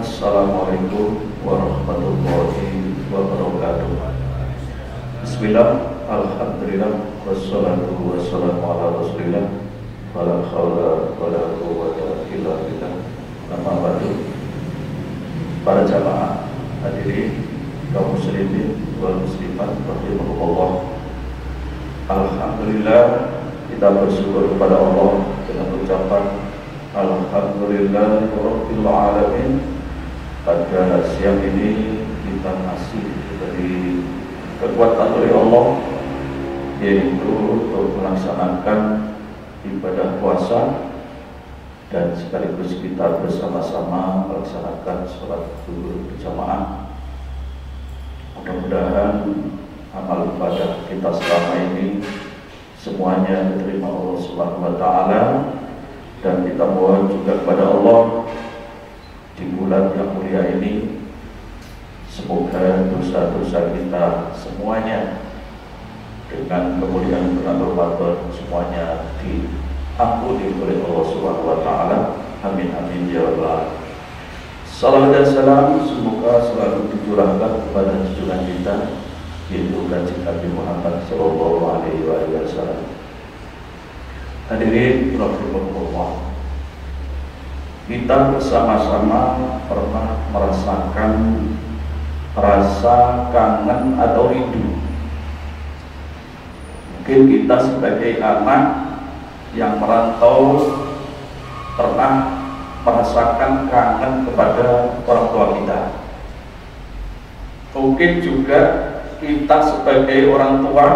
Assalamualaikum warahmatullahi wabarakatuh. Bismillah, alhamdulillah, wassalatu wassalamu ala rasulillah, wala hawla wala quwwata illa billah. Amma ba'du. Para jamaah hadirin kaum muslimin wal muslimat rahimakumullah. Alhamdulillah, kita bersyukur kepada Allah dengan ucapan alhamdulillah rabbil alamin. Pada siang ini kita masih diberi kekuatan oleh Allah, yaitu untuk melaksanakan ibadah puasa dan sekaligus kita bersama-sama melaksanakan sholat zuhur berjamaah. Mudah-mudahan amal ibadah kita selama ini semuanya diterima Allah Subhanahu wa taala, dan kita mohon juga kepada Allah di bulan yang mulia ini semoga dosa-dosa kita semuanya dengan kemuliaan bulan Ramadan semuanya diampuni oleh Allah Subhanahu wa taala. Amin amin ya rabbal. Salam dan salam semoga selalu dicurahkan kepada junjungan kita, yaitu Kanjeng Nabi Muhammad sallallahu alaihi wasallam. Hadirin rahimakumullah, kita bersama-sama pernah merasakan rasa kangen atau rindu. Mungkin kita sebagai anak yang merantau pernah merasakan kangen kepada orang tua kita. Mungkin juga kita sebagai orang tua,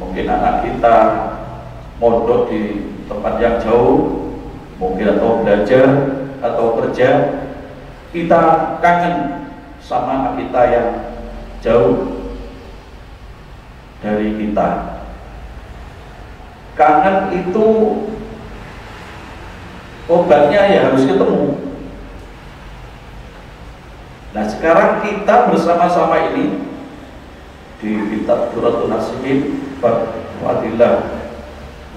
mungkin anak kita mondok di tempat yang jauh, mungkin atau belajar atau kerja, kita kangen sama anak kita yang jauh dari kita. Kangen itu obatnya ya harus ketemu. Nah sekarang kita bersama-sama ini di kitab Durratun Nasihin bab Fadilah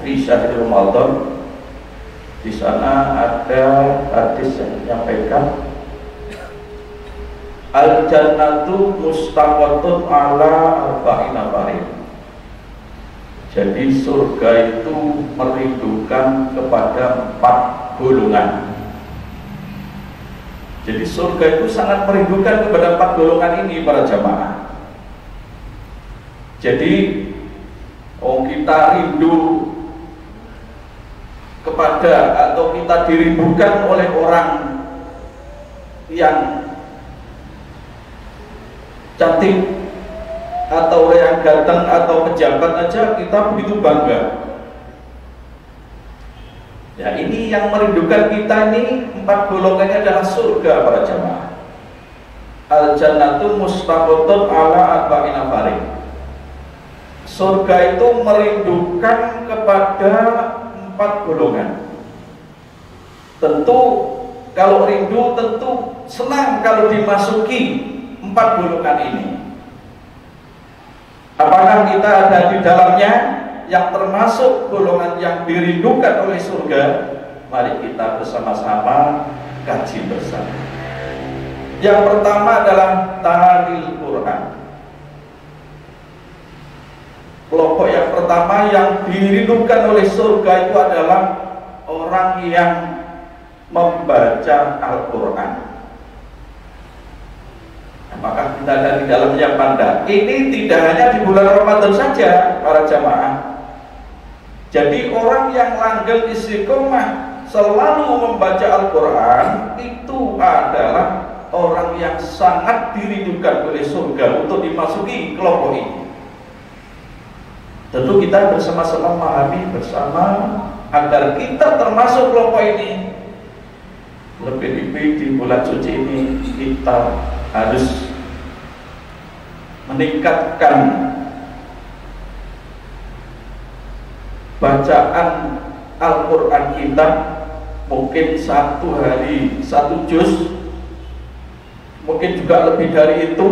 fi Syahril Ramadan. Di sana ada hadis yang menyampaikan al-jannatu mustaqatun ala arba'ina farid. Jadi surga itu merindukan kepada 4 golongan. Jadi surga itu sangat merindukan kepada 4 golongan ini para jamaah. Jadi kita rindu kepada atau kita dirindukan oleh orang yang cantik atau yang ganteng atau pejabat aja kita begitu bangga. Ya ini yang merindukan kita ini 4 golongannya adalah surga para jamaah. Al-jannatu mustaqatun ala arba'ina farid. Surga itu merindukan kepada 4 golongan. Tentu kalau rindu tentu senang kalau dimasuki 4 golongan ini. Apakah kita ada di dalamnya yang termasuk golongan yang dirindukan oleh surga? Mari kita bersama-sama kaji bersama. Yang pertama adalah talil Quran. Kelompok yang pertama yang dirindukan oleh surga itu adalah orang yang membaca Al-Quran. Apakah kita ada di dalamnya Panda? Ini tidak hanya di bulan Ramadan saja para jamaah. Jadi orang yang langgeng istiqomah selalu membaca Al-Quran itu adalah orang yang sangat dirindukan oleh surga untuk dimasuki kelompok ini. Tentu kita bersama-sama memahami bersama agar kita termasuk kelompok ini. Lebih-lebih di bulan suci ini kita harus meningkatkan bacaan Al-Quran kita. Mungkin 1 hari 1 juz, mungkin juga lebih dari itu.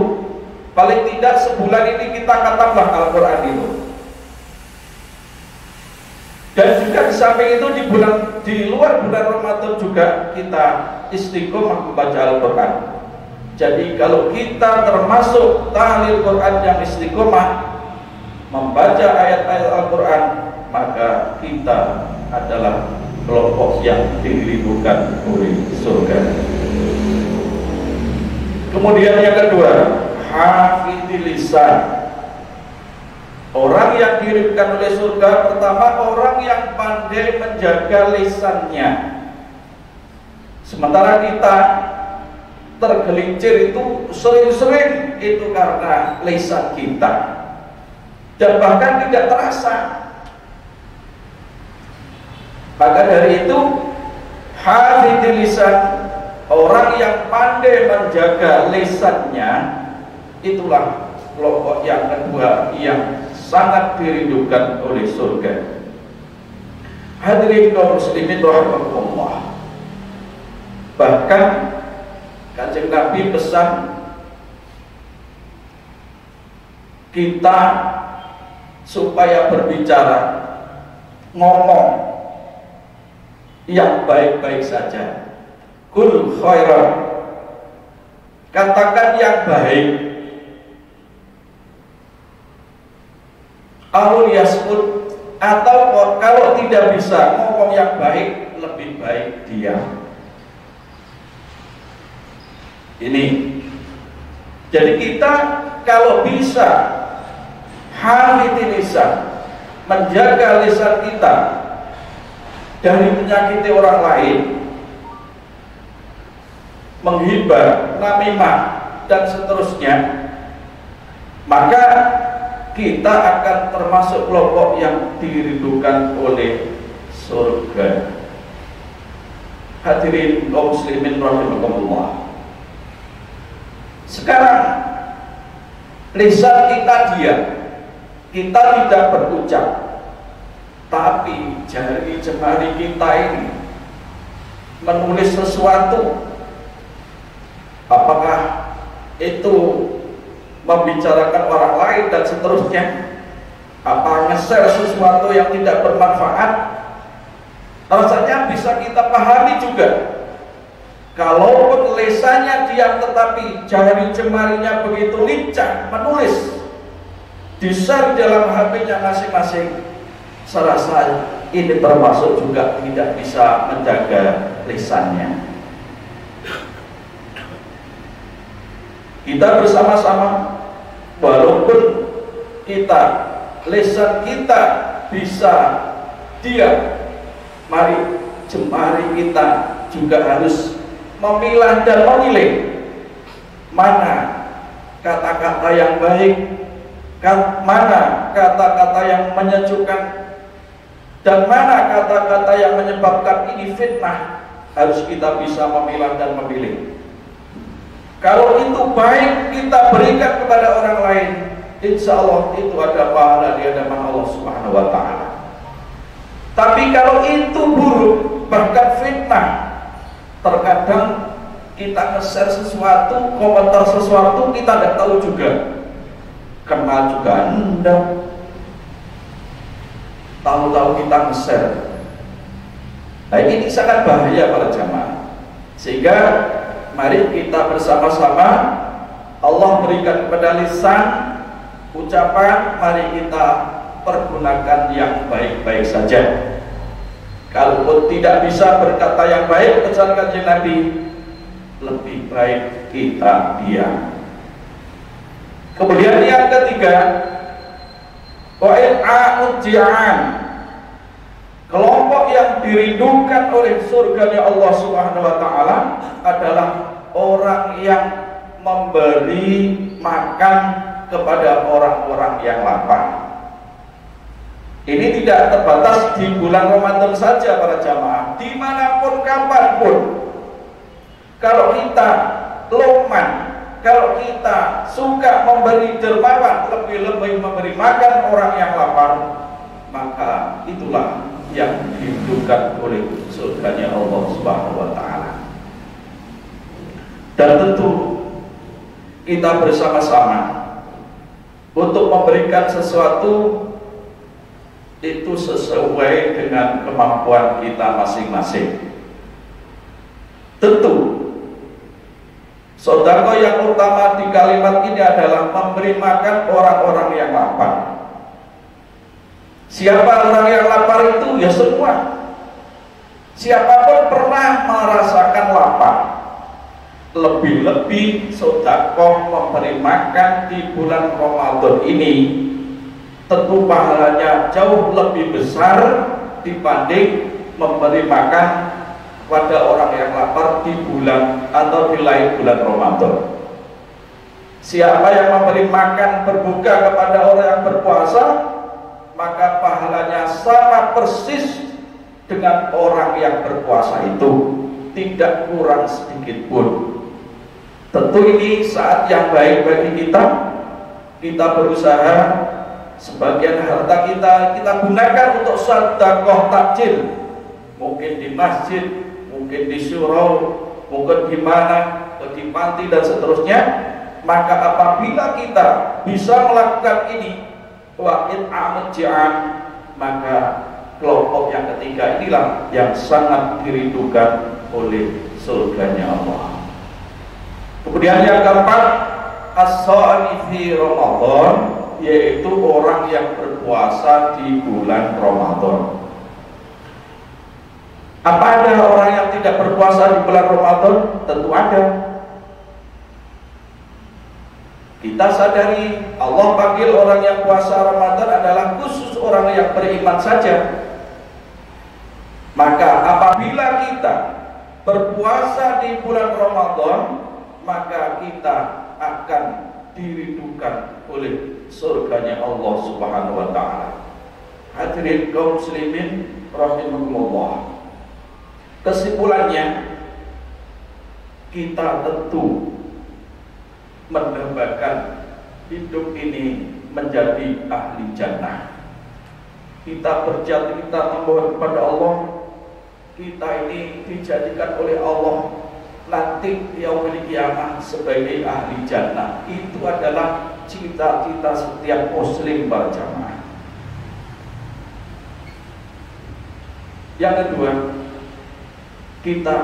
Paling tidak sebulan ini kita katakanlah Al-Quran itu. Dan juga di samping itu di luar bulan Ramadan juga kita istiqomah membaca Al-Quran. Jadi kalau kita termasuk tahlil Quran yang istiqomah membaca ayat-ayat Al-Quran, maka kita adalah kelompok yang dirindukan oleh surga. Kemudian yang kedua, hafidhil lisan. Orang yang dirindukan oleh surga pertama orang yang pandai menjaga lisannya. Sementara kita tergelincir itu sering-sering itu karena lisan kita, dan bahkan tidak terasa. Maka dari itu hafidhil lisan, orang yang pandai menjaga lisannya, itulah kelompok yang kedua yang sangat dirindukan oleh surga. Hadirin kaum muslimin rahimakumullah. Bahkan Kanjeng Nabi pesan kita supaya berbicara, ngomong yang baik-baik saja. Qul khairan, katakan yang baik. Aul yasmut, atau kalau tidak bisa ngomong yang baik, lebih baik diam. Ini jadi kita kalau bisa hafidhil lisan, menjaga lisan kita dari menyakiti orang lain, menghibah, namimah, dan seterusnya, maka kita akan termasuk kelompok yang dirindukan oleh surga. Hadirin kaum muslimin rahimakumullah. Sekarang lisan kita diam, kita tidak berucap, tapi jari jemari kita ini menulis sesuatu, apakah itu membicarakan orang lain dan seterusnya, apa nge-share sesuatu yang tidak bermanfaat, rasanya bisa kita pahami juga. Kalaupun lisannya diam tetapi jari jemarinya begitu lincah menulis, di-share dalam HP-nya masing-masing, saya rasa ini termasuk juga tidak bisa menjaga lisannya. Kita bersama-sama, walaupun lisan kita bisa diam, mari jemari kita juga harus memilah dan memilih mana kata-kata yang baik, mana kata-kata yang menyejukkan, dan mana kata-kata yang menyebabkan ini fitnah. Harus kita bisa memilah dan memilih. Kalau itu baik kita berikan kepada orang lain, insya Allah itu ada pahala di hadapan Allah Subhanahu wa Ta'ala. Tapi kalau itu buruk, bahkan fitnah, terkadang kita nge-share sesuatu, komentar sesuatu, kita tidak tahu juga, kenal juga Anda, tahu-tahu kita nge-share. Nah, ini sangat bahaya para jamaah. Sehingga mari kita bersama-sama, Allah berikan kepada lisan ucapan, mari kita pergunakan yang baik-baik saja. Kalaupun tidak bisa berkata yang baik, pesan Kanjeng Nabi, lebih baik kita diam. Kemudian yang ketiga, wa'il'a'ud ji'an, kelompok yang dirindukan oleh surganya Allah Subhanahu wa Ta'ala adalah orang yang memberi makan kepada orang-orang yang lapar. Ini tidak terbatas di bulan Ramadan saja para jamaah, dimanapun kapanpun. Kalau kita loman, kalau kita suka memberi dermawan, lebih-lebih memberi makan orang yang lapar, maka itulah yang dirindukan oleh surganya Allah Subhanahu wa Ta'ala. Dan tentu kita bersama-sama untuk memberikan sesuatu itu sesuai dengan kemampuan kita masing-masing. Tentu sedekah yang utama di kalimat ini adalah memberi makan orang-orang yang lapar. Siapa orang yang lapar itu? Ya semua. Siapapun pernah merasakan lapar. Lebih-lebih sedekah memberi makan di bulan Ramadan ini tentu pahalanya jauh lebih besar dibanding memberi makan pada orang yang lapar di bulan atau di lain bulan Ramadan. Siapa yang memberi makan berbuka kepada orang yang berpuasa, maka pahalanya sama persis dengan orang yang berpuasa itu, tidak kurang sedikit pun. Tentu ini saat yang baik bagi kita. Kita berusaha sebagian harta kita gunakan untuk sedekah takjil, mungkin di masjid, mungkin di surau, mungkin di mana, di panti dan seterusnya. Maka apabila kita bisa melakukan ini, wa'id amat ji'an, maka kelompok yang ketiga inilah yang sangat dirindukan oleh surganya Allah. Kemudian yang keempat, as-sha'imi fi Ramadan, yaitu orang yang berpuasa di bulan Ramadan. Apa ada orang yang tidak berpuasa di bulan Ramadan? Tentu ada. Kita sadari Allah panggil orang yang puasa Ramadan adalah khusus orang yang beriman saja. Maka apabila kita berpuasa di bulan Ramadan, maka kita akan dirindukan oleh surganya Allah Subhanahu wa ta'ala. Hadirin kaum muslimin rahimakumullah. Kesimpulannya, kita tentu mendambakan hidup ini menjadi ahli jannah. Kita memohon kepada Allah, kita ini dijadikan oleh Allah nanti yaumil qiyamah sebagai ahli jannah. Itu adalah cita-cita setiap muslim berjamaah. Yang kedua, kita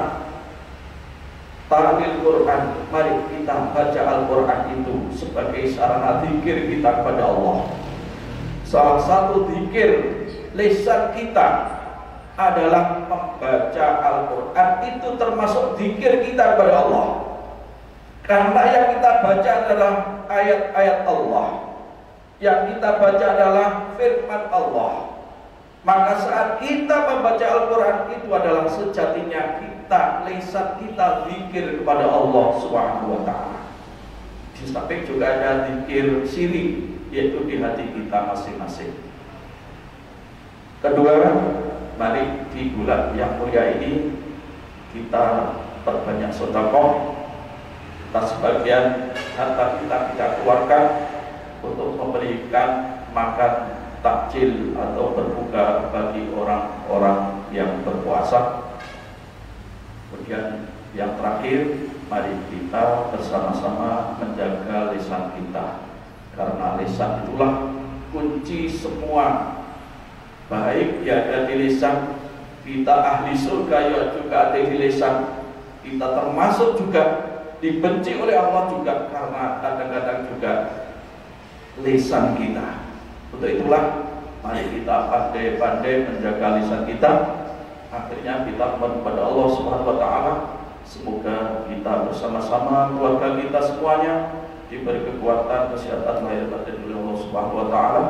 ta'lil Quran. Mari kita baca Al-Quran itu sebagai sarana zikir kita kepada Allah. Salah satu zikir lisan kita adalah membaca Al-Quran. Itu termasuk zikir kita kepada Allah, karena yang kita baca adalah ayat-ayat Allah, yang kita baca adalah firman Allah. Maka saat kita membaca Al-Quran, itu adalah sejatinya lisan kita zikir kepada Allah Subhanahu wa ta'ala. Di samping juga ada zikir siri, yaitu di hati kita masing-masing. Kedua, mari di bulan yang mulia ini kita perbanyak sedekah. Kita sebagian harta kita keluarkan untuk memberikan makan takjil atau berbuka bagi orang-orang yang berpuasa. Kemudian yang terakhir, mari kita bersama-sama menjaga lisan kita, karena lisan itulah kunci semua. Baik ya ada di lisan kita, ahli surga ya juga ada di lisan kita, termasuk juga dibenci oleh Allah juga karena kadang-kadang juga lisan kita. Untuk itulah mari kita pandai-pandai menjaga lisan kita. Akhirnya kita mohon kepada Allah Subhanahu wa ta'ala, semoga kita bersama-sama, keluarga kita semuanya diberi kekuatan, kesehatan lahir batin oleh Allah Subhanahu wa ta'ala,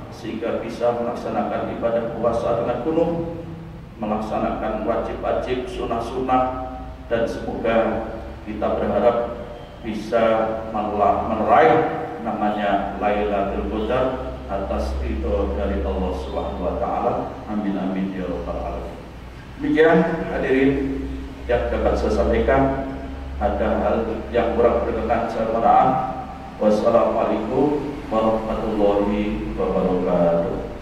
sehingga bisa melaksanakan ibadah puasa dengan penuh, melaksanakan wajib-wajib, sunnah-sunnah, dan semoga kita berharap bisa meraih namanya Lailatul Qadar atas ridho dari Allah Subhanahu wa ta'ala. Amin amin ya rabbal alamin. Demikian hadirin yang dapat saya sampaikan. Ada hal yang kurang berkenan saya mohon maaf. Wassalamualaikum warahmatullahi wabarakatuh.